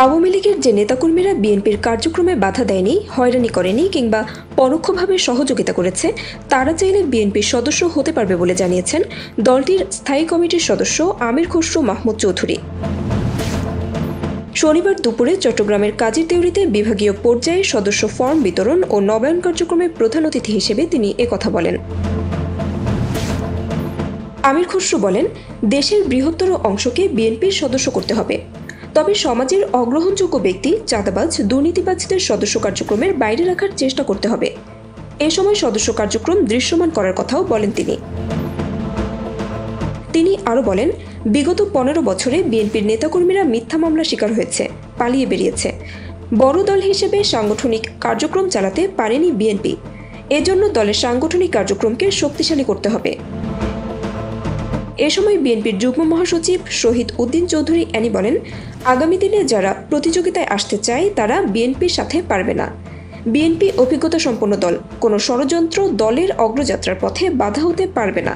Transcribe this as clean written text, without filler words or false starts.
আওয়ামী লীগের যে নেতাকর্মীরা বিএনপির কার্যক্রমে বাধা দেয়নি, হয়রানি করেনি কিংবা পরোক্ষভাবে সহযোগিতা করেছে, তারা চাইলে বিএনপির সদস্য হতে পারবে বলে জানিয়েছেন দলটির স্থায়ী কমিটির সদস্য আমির খসরু মাহমুদ চৌধুরী। শনিবার দুপুরে চট্টগ্রামের কাজীর দেউরিতে বিভাগীয় পর্যায়ে সদস্য ফর্ম বিতরণ ও নবায়ন কার্যক্রমে প্রধান অতিথি হিসেবে তিনি একথা বলেন। আমির খসরু বলেন, দেশের বৃহত্তর অংশকে বিএনপির সদস্য করতে হবে, তবে সমাজের অগ্রহণযোগ্য ব্যক্তি, চাঁদাবাজ, দুর্নীতিবাজদের সদস্য কার্যক্রমের বাইরে রাখার চেষ্টা করতে হবে। এ সময় সদস্য কার্যক্রম দৃশ্যমান করার কথাও বলেন তিনি আরও বলেন, বিগত ১৫ বছরে বিএনপির নেতাকর্মীরা মিথ্যা মামলা শিকার হয়েছে, পালিয়ে বেরিয়েছে। বড় দল হিসেবে সাংগঠনিক কার্যক্রম চালাতে পারেনি বিএনপি। এজন্য দলের সাংগঠনিক কার্যক্রমকে শক্তিশালী করতে হবে। এ সময় বিএনপির যুগ্ম মহাসচিব শহীদ উদ্দিন চৌধুরী অ্যানি বলেন, আগামী দিনে যারা প্রতিযোগিতায় আসতে চায় তারা বিএনপির সাথে পারবে না। বিএনপি অভিজ্ঞতা সম্পন্ন দল, কোনো ষড়যন্ত্র দলের অগ্রযাত্রার পথে বাধা হতে পারবে না।